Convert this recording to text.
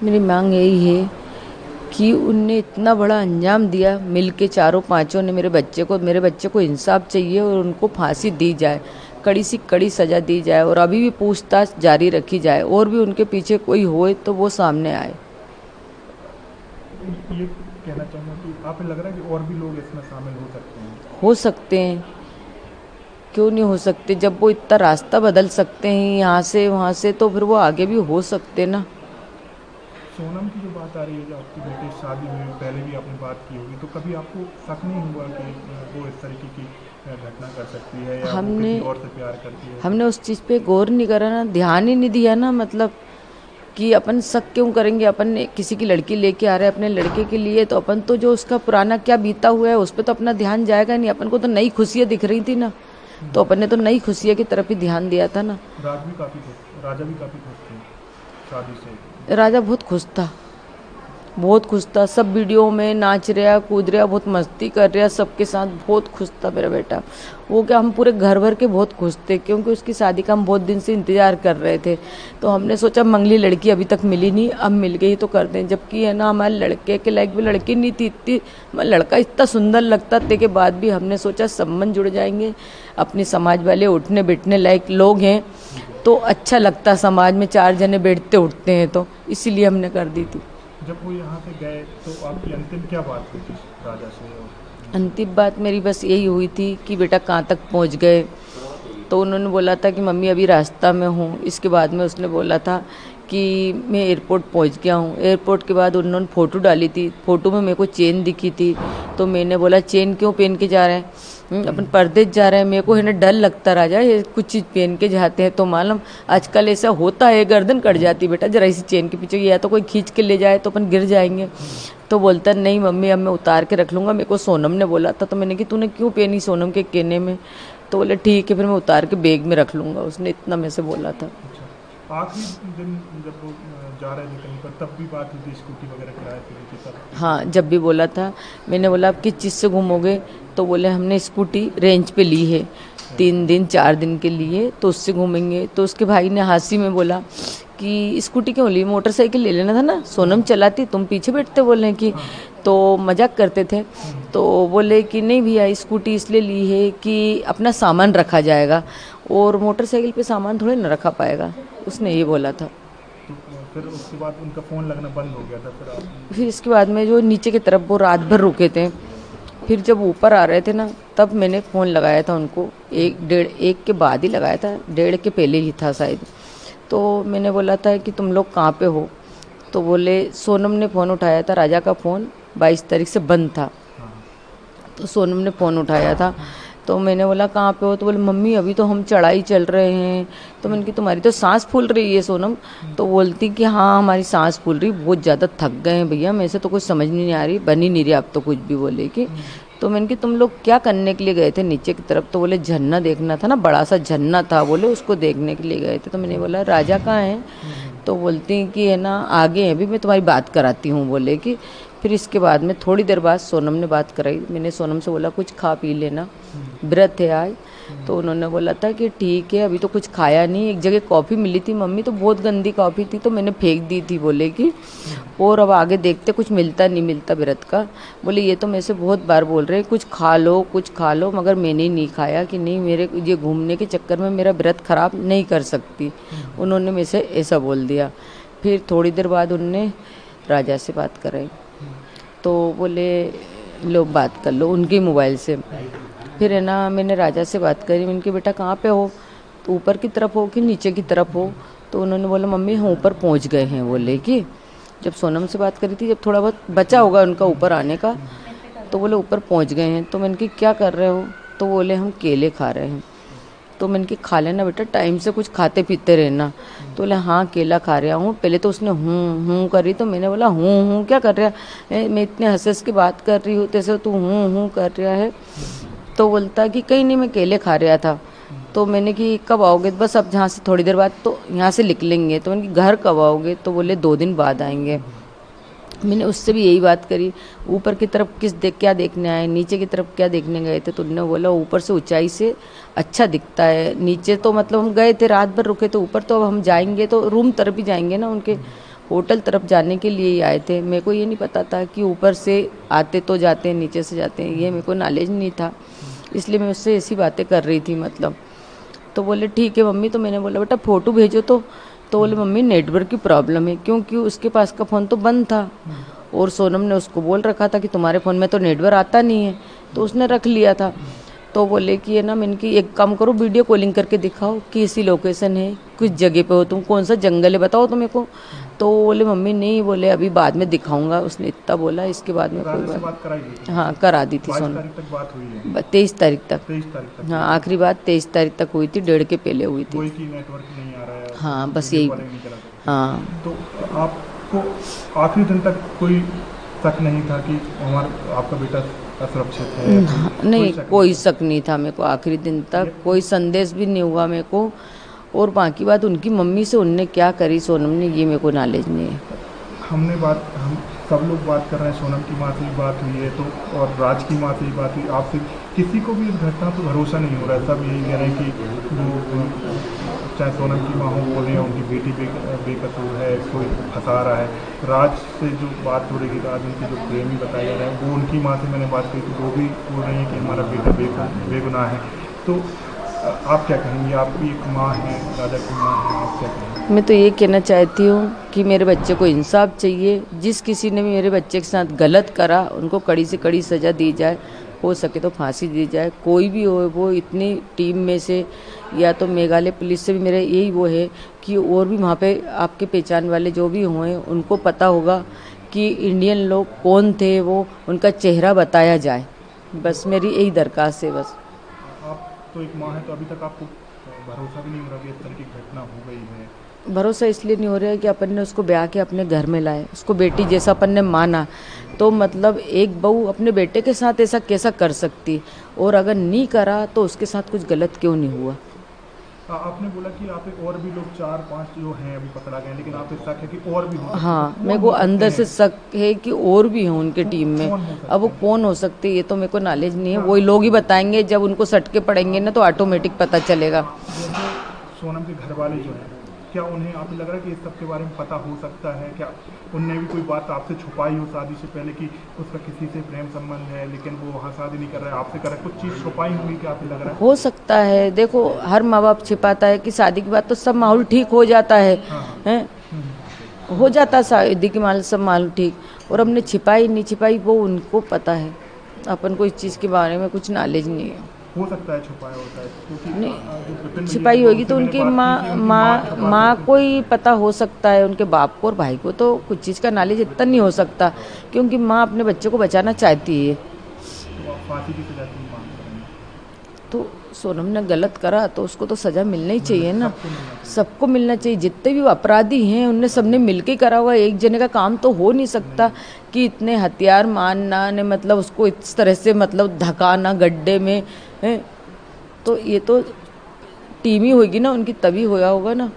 मेरी मांग यही है कि उनने इतना बड़ा अंजाम दिया, मिल के चारों पांचों ने मेरे बच्चे को इंसाफ चाहिए और उनको फांसी दी जाए, कड़ी सी कड़ी सजा दी जाए और अभी भी पूछताछ जारी रखी जाए और भी उनके पीछे कोई होए तो वो सामने आए। ये कहना चाहूँगा कि आपको लग रहा है कि और भी लोग इसमें शामिल हो सकते हैं? हो सकते हैं, क्यों नहीं हो सकते? जब वो इतना रास्ता बदल सकते हैं यहाँ से वहाँ से, तो फिर वो आगे भी हो सकते ना। सोनम की जो बात आ रही है, जो आपकी बेटी की शादी में पहले भी आपने बात की होगी, तो कभी आपको शक नहीं हुआ कि वो इस तरीके की घटना कर सकती है या वो हमने किसी और से प्यार करती है? हमने उस चीज़ पे गौर नहीं करा ना, ध्यान ही नहीं दिया ना। मतलब कि अपन शक क्यों करेंगे? अपन ने किसी की लड़की लेके आ रहे हैं अपने लड़के के लिए, तो अपन तो जो उसका पुराना क्या बीता हुआ है उस पर तो अपना ध्यान जाएगा नहीं। अपन को तो नई खुशियाँ दिख रही थी ना, तो अपन ने तो नई खुशियों की तरफ ही ध्यान दिया था ना। राजा भी काफ़ी खुश थे शादी से। राजा बहुत खुश था, बहुत खुश था। सब वीडियो में नाच रहा, कूद रहा, बहुत मस्ती कर रहा सबके साथ, बहुत खुश था मेरा बेटा। वो क्या, हम पूरे घर भर के बहुत खुश थे क्योंकि उसकी शादी का हम बहुत दिन से इंतजार कर रहे थे। तो हमने सोचा मंगली लड़की अभी तक मिली नहीं, अब मिल गई तो कर दें। जबकि है ना, हमारे लड़के के लायक भी लड़की नहीं थी इतनी, लड़का इतना सुंदर लगता थे के बाद भी हमने सोचा संबंध जुड़ जाएंगे, अपने समाज वाले उठने बैठने लायक लोग हैं तो अच्छा लगता, समाज में चार जने बैठते उठते हैं, तो इसीलिए हमने कर दी थी। जब वो यहाँ से गए तो आपकी अंतिम क्या बात हुई थी राजा से? अंतिम बात मेरी बस यही हुई थी कि बेटा कहाँ तक पहुँच गए। तो उन्होंने बोला था कि मम्मी अभी रास्ता में हूँ। इसके बाद में उसने बोला था कि मैं एयरपोर्ट पहुँच गया हूँ। एयरपोर्ट के बाद उन्होंने फ़ोटो डाली थी, फ़ोटो में मेरे को चेन दिखी थी। तो मैंने बोला चेन क्यों पहन के जा रहे हैं, अपन परदेश जा रहे हैं, मेरे को है ना डर लगता राजा, ये कुछ चीज़ पहन के जाते हैं तो मालूम आजकल ऐसा होता है, गर्दन कट जाती बेटा जरा इसी चेन के पीछे, या तो कोई खींच के ले जाए तो अपन गिर जाएंगे। तो बोलता नहीं मम्मी अब मैं उतार के रख लूँगा, मेरे को सोनम ने बोला था। तो मैंने कि तूने क्यों पहनी सोनम के कहने में? तो बोले ठीक है फिर मैं उतार के बैग में रख लूँगा, उसने इतना मेरे से बोला था। अच्छा, आखिरी दिन जब वो जा रहे थे कहीं पर तब भी बात हुई थी, स्कूटी वगैरह किराए पे ली थी तब? हाँ जब भी बोला था। मैंने बोला आप किस चीज़ से घूमोगे? तो बोले हमने स्कूटी रेंज पे ली है 3 दिन 4 दिन के लिए, तो उससे घूमेंगे। तो उसके भाई ने हंसी में बोला कि स्कूटी क्यों ली, मोटरसाइकिल ले लेना था ना, सोनम चलाती तुम पीछे बैठते, बोले कि तो मजाक करते थे। तो बोले कि नहीं भैया स्कूटी इसलिए ली है कि अपना सामान रखा जाएगा और मोटरसाइकिल पे सामान थोड़े न रखा पाएगा, उसने ये बोला था। तो फिर उसके बाद उनका फ़ोन लगना बंद हो गया था फिर आप? फिर इसके बाद में जो नीचे की तरफ वो रात भर रुके थे, फिर जब ऊपर आ रहे थे ना तब मैंने फ़ोन लगाया था उनको, 1 के बाद ही लगाया था, 1:30 के पहले ही था शायद। तो मैंने बोला था कि तुम लोग कहाँ पे हो? तो बोले सोनम ने फ़ोन उठाया था, राजा का फ़ोन 22 तारीख से बंद था, तो सोनम ने फ़ोन उठाया था। तो मैंने बोला कहाँ पे हो? तो बोले मम्मी अभी तो हम चढ़ाई चल रहे हैं। तो मैंने कि तुम्हारी तो सांस फूल रही है सोनम। तो बोलती कि हाँ हमारी सांस फूल रही, बहुत ज़्यादा थक गए हैं भैया, मेरे से तो कुछ समझ नहीं आ रही, बन ही नहीं रही अब तो कुछ भी, बोले कि। तो मैंने कि तुम लोग क्या करने के लिए गए थे नीचे की तरफ? तो बोले झरना देखना था ना, बड़ा सा झरना था, बोले उसको देखने के लिए गए थे। तो मैंने बोला राजा कहाँ है? तो बोलती कि है ना आगे है, अभी मैं तुम्हारी बात कराती हूँ, बोले कि। फिर इसके बाद में थोड़ी देर बाद सोनम ने बात कराई। मैंने सोनम से बोला कुछ खा पी लेना, व्रत है आज। तो उन्होंने बोला था कि ठीक है, अभी तो कुछ खाया नहीं। एक जगह कॉफ़ी मिली थी मम्मी, तो बहुत गंदी कॉफ़ी थी तो मैंने फेंक दी थी, बोले कि। और अब आगे देखते कुछ मिलता नहीं मिलता व्रत का। बोले ये तो मेरे से बहुत बार बोल रहे कुछ खा लो कुछ खा लो, मगर मैंने नहीं खाया कि नहीं मेरे ये घूमने के चक्कर में मेरा व्रत ख़राब नहीं कर सकती। उन्होंने मेरे से ऐसा बोल दिया। फिर थोड़ी देर बाद उनने राजा से बात कराई, तो बोले लो बात कर लो उनके मोबाइल से। फिर है ना मैंने राजा से बात करी, मैंने कि बेटा कहाँ पे हो? तो ऊपर की तरफ हो कि नीचे की तरफ हो? तो उन्होंने बोला मम्मी हम ऊपर पहुँच गए हैं, बोले कि। जब सोनम से बात करी थी, जब थोड़ा बहुत बचा होगा उनका ऊपर आने का, तो बोले ऊपर पहुँच गए हैं। तो मैंने कि क्या कर रहे हो? तो बोले हम केले खा रहे हैं। तो मैंने कि खा लेना बेटा, टाइम से कुछ खाते पीते रहना। तो बोले हाँ केला खा रहा हूँ। पहले तो उसने हूँ करी, तो मैंने बोला हूँ क्या कर रहा है, मैं इतने हंस हंस की बात कर रही हूँ तैसे तू हूँ कर रहा है। तो बोलता कि कहीं नहीं मैं केले खा रहा था। तो मैंने कि कब आओगे? बस अब जहाँ से थोड़ी देर बाद तो यहाँ से निकलेंगे। तो मैंने कि घर कब आओगे? तो बोले 2 दिन बाद आएंगे। मैंने उससे भी यही बात करी, ऊपर की तरफ क्या देखने आए, नीचे की तरफ क्या देखने गए थे? तो उन्होंने बोला ऊपर से ऊंचाई से अच्छा दिखता है, नीचे तो मतलब हम गए थे रात भर रुके, तो ऊपर तो अब हम जाएंगे तो रूम तरफ ही जाएंगे ना उनके, होटल तरफ जाने के लिए ही आए थे। मेरे को ये नहीं पता था कि ऊपर से आते तो जाते हैं, नीचे से जाते हैं, ये मेरे को नॉलेज नहीं था, इसलिए मैं उससे ऐसी बातें कर रही थी मतलब। तो बोले ठीक है मम्मी, तो मैंने बोला बेटा फ़ोटो भेजो तो बोले मम्मी नेटवर्क की प्रॉब्लम है, क्योंकि उसके पास का फ़ोन तो बंद था और सोनम ने उसको बोल रखा था कि तुम्हारे फ़ोन में तो नेटवर्क आता नहीं है, तो उसने रख लिया था। तो बोले कि है ना, मैंने कि एक काम करो वीडियो कॉलिंग करके दिखाओ कि ऐसी लोकेशन है, किस जगह पे हो तुम, कौन सा जंगल है बताओ तो मेरे को। तो बोले मम्मी नहीं, बोले अभी बाद में दिखाऊंगा, उसने इतना बोला। इसके बाद में कोई बात कराई गई थी? हाँ करा दी थी 22 सोनम। तारीख तक बात हुई है? 23 तारीख तक। 23 तारीख तक? हाँ आखिरी बात 23 तारीख तक हुई थी, 1:30 के पहले हुई थी। कोई की नेटवर्क नहीं आ रहा है? हाँ बस यही। हाँ तो आपको आखिरी दिन तक कोई शक नहीं था कि आपका बेटा असुरक्षित है? नहीं कोई शक नहीं था मेरे को, आखिरी दिन तक कोई संदेश भी नहीं हुआ मेरे को। और बाकी बात उनकी मम्मी से उनने क्या करी सोनम ने, ये मेरे को नॉलेज नहीं है। हम सब लोग बात कर रहे हैं, सोनम की माँ से भी बात हुई है तो, और राज की माँ से भी बात हुई, आपसे किसी को भी इस घटना पर भरोसा नहीं हो रहा है। सब यही कह रहे हैं कि वो चाहे सोनम की माँ हो बोल रही है उनकी बेटी बेकसूर है, कोई फंसा रहा है। राज से जो बात हो रही है, राज उनके जो प्रेमी बताए जा रहे हैं, वो उनकी माँ से मैंने बात की तो वो भी बोल रही है कि हमारा बेटा बेगुनाह है। तो आप क्या कहेंगे? आप भी एक माँ हैं, राजा की माँ हैं, आप क्या कहेंगे? मैं तो ये कहना चाहती हूँ कि मेरे बच्चे को इंसाफ चाहिए। जिस किसी ने भी मेरे बच्चे के साथ गलत करा उनको कड़ी से कड़ी सज़ा दी जाए, हो सके तो फांसी दी जाए। कोई भी हो, वो इतनी टीम में से या तो मेघालय पुलिस से भी मेरा यही वो है कि और भी वहाँ पे आपके पहचान वाले जो भी हुए उनको पता होगा कि इंडियन लोग कौन थे, वो उनका चेहरा बताया जाए। बस मेरी यही दरख्वास्त है बस। आप तो एक माँ है, तो अभी तक आपको भरोसा भी नहीं हो रहा कि इस तरह की घटना हो गई है? भरोसा इसलिए नहीं हो रहा है कि अपन ने उसको ब्याह के अपने घर में लाए, उसको बेटी जैसा अपन ने माना, तो मतलब एक बहू अपने बेटे के साथ ऐसा कैसा कर सकती, और अगर नहीं करा तो उसके साथ कुछ गलत क्यों नहीं हुआ। आपने बोला कि आप और भी लोग 4-5 जो हैं अभी पकड़ा गए, लेकिन आप शक है कि और भी हो सकते हैं। हाँ मेरे को अंदर से शक है कि और भी हों उनके टीम में। अब वो कौन हो सकते हैं ये तो मेरे को नॉलेज नहीं है, वही लोग ही बताएंगे। जब उनको सटके पड़ेंगे ना तो ऑटोमेटिक पता चलेगा। जैसे सोनम के घर वाले जो हैं, क्या उन्हें आपको लग रहा है कि इस सब के बारे में पता हो सकता है? क्या उनने भी कोई बात आपसे छुपाई हो शादी से पहले कि उसका किसी से प्रेम संबंध है, लेकिन वो वहाँ शादी नहीं कर रहा है, आपसे कर रहा है, कुछ चीज़ छुपाई होगी? क्या आपको लग रहा है? हो सकता है, देखो हर माँ बाप छिपाता है कि शादी के बाद तो सब माहौल ठीक हो जाता है, हैं हो जाता है शादी के माहौल, सब माहौल ठीक। और हमने छिपाई नहीं छिपाई वो उनको पता है, अपन को इस चीज़ के बारे में कुछ नॉलेज नहीं है। हो सकता है छुपाया होता है, क्योंकि नहीं छिपाई होगी तो उनकी माँ को ही पता हो सकता है, उनके बाप को और भाई को तो कुछ चीज़ का नॉलेज इतना नहीं हो सकता, क्योंकि माँ अपने बच्चे को बचाना चाहती है। तो फांसी की सजा की मांग करेंगे? तो सोनम ने गलत करा तो उसको तो सज़ा मिलना ही चाहिए ना, सबको मिलना चाहिए। जितने भी अपराधी हैं उनने सबने मिलके करा हुआ, एक जने का काम तो हो नहीं सकता कि इतने हथियार मारना ने मतलब उसको इस तरह से मतलब धकाना गड्ढे में है। तो ये तो टीम ही होगी ना उनकी, तभी होया होगा ना।